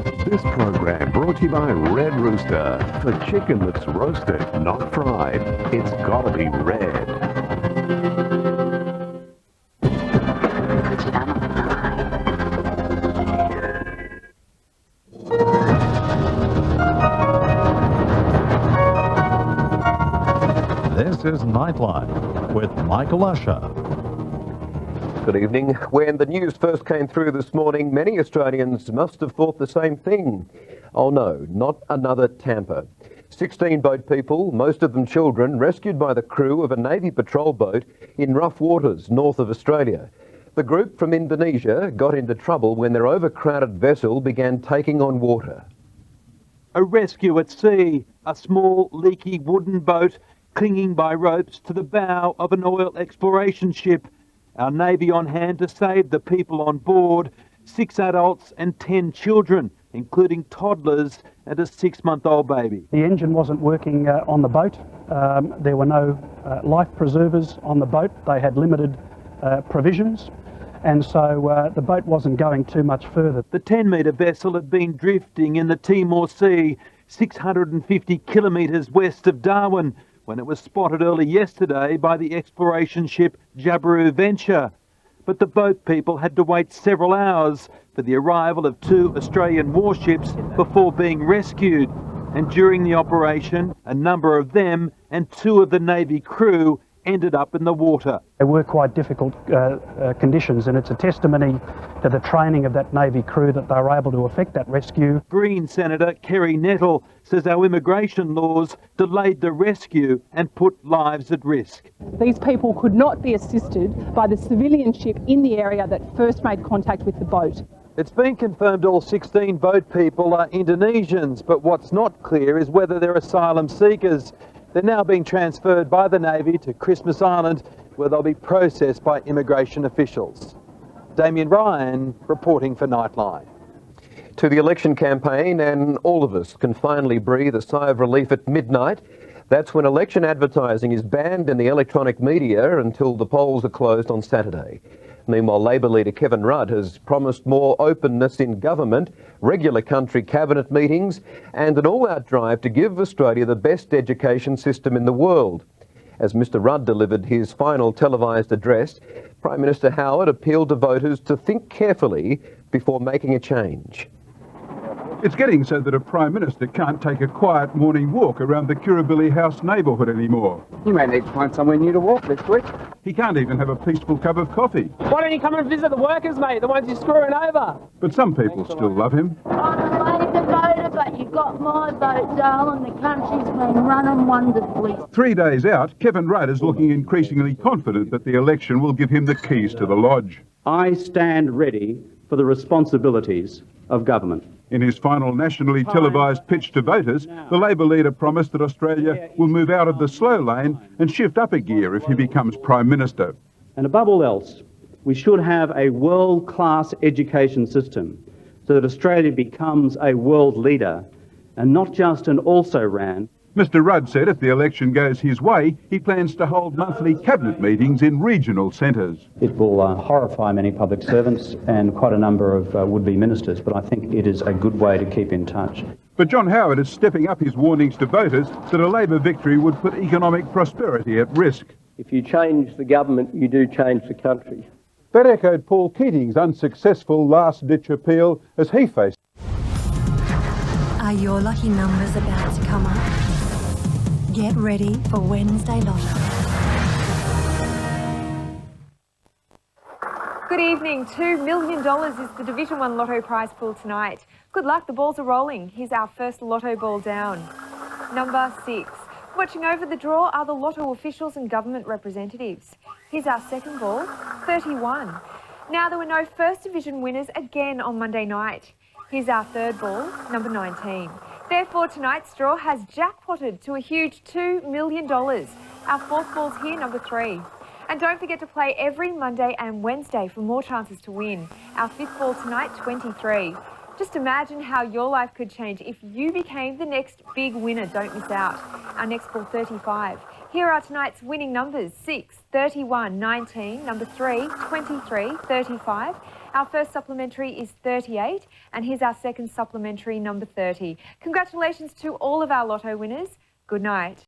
This program brought to you by Red Rooster. For chicken that's roasted, not fried, it's gotta be red. This is Nightline with Michael Usher. Good evening. When the news first came through this morning, many Australians must have thought the same thing. Oh no, not another Tampa. 16 boat people, most of them children, rescued by the crew of a Navy patrol boat in rough waters north of Australia. The group from Indonesia got into trouble when their overcrowded vessel began taking on water. A rescue at sea, a small leaky wooden boat clinging by ropes to the bow of an oil exploration ship. Our Navy on hand to save the people on board, 6 adults and 10 children, including toddlers and a 6-month-old baby. The engine wasn't working on the boat. There were no life preservers on the boat. They had limited provisions, and so the boat wasn't going too much further. The 10-metre vessel had been drifting in the Timor Sea, 650 kilometres west of Darwin, when it was spotted early yesterday by the exploration ship Jabiru Venture. But the boat people had to wait several hours for the arrival of 2 Australian warships before being rescued. And during the operation, a number of them and 2 of the Navy crew ended up in the water. They were quite difficult conditions, and it's a testimony to the training of that Navy crew that they were able to effect that rescue. Green Senator Kerry Nettle says our immigration laws delayed the rescue and put lives at risk. These people could not be assisted by the civilian ship in the area that first made contact with the boat. It's been confirmed all 16 boat people are Indonesians, but what's not clear is whether they're asylum seekers. They're now being transferred by the Navy to Christmas Island, where they'll be processed by immigration officials. Damien Ryan reporting for Nightline. To the election campaign, and all of us can finally breathe a sigh of relief at midnight. That's when election advertising is banned in the electronic media until the polls are closed on Saturday. Meanwhile, Labor leader Kevin Rudd has promised more openness in government, regular country cabinet meetings, and an all-out drive to give Australia the best education system in the world. As Mr Rudd delivered his final televised address, Prime Minister Howard appealed to voters to think carefully before making a change. It's getting so that a Prime Minister can't take a quiet morning walk around the Kirribilli House neighbourhood anymore. You may need to find somewhere new to walk this week. He can't even have a peaceful cup of coffee. Why don't you come and visit the workers, mate, the ones you're screwing over? But some people still love him. I'm a Labor voter, but you got my vote, darling. The country's been running wonderfully. 3 days out, Kevin Rudd is looking increasingly confident that the election will give him the keys to the lodge. I stand ready for the responsibilities of government. In his final nationally televised pitch to voters, the Labor leader promised that Australia will move out of the slow lane and shift up a gear if he becomes Prime Minister. And above all else, we should have a world-class education system so that Australia becomes a world leader and not just an also-ran. Mr Rudd said if the election goes his way, he plans to hold monthly cabinet meetings in regional centres. It will horrify many public servants and quite a number of would-be ministers, but I think it is a good way to keep in touch. But John Howard is stepping up his warnings to voters that a Labor victory would put economic prosperity at risk. If you change the government, you do change the country. That echoed Paul Keating's unsuccessful last-ditch appeal as he faced. Are your lucky numbers about to come up? Get ready for Wednesday Lotto. Good evening. $2 million is the Division 1 Lotto prize pool tonight. Good luck, the balls are rolling. Here's our first Lotto ball down. Number 6. Watching over the draw are the Lotto officials and government representatives. Here's our second ball, 31. Now there were no First Division winners again on Monday night. Here's our third ball, number 19. Therefore, tonight's draw has jackpotted to a huge $2 million. Our fourth ball's here, number 3. And don't forget to play every Monday and Wednesday for more chances to win. Our fifth ball tonight, 23. Just imagine how your life could change if you became the next big winner. Don't miss out. Our next ball, 35. Here are tonight's winning numbers: 6, 31, 19, number 3, 23, 35. Our first supplementary is 38, and here's our second supplementary, number 30. Congratulations to all of our Lotto winners. Good night.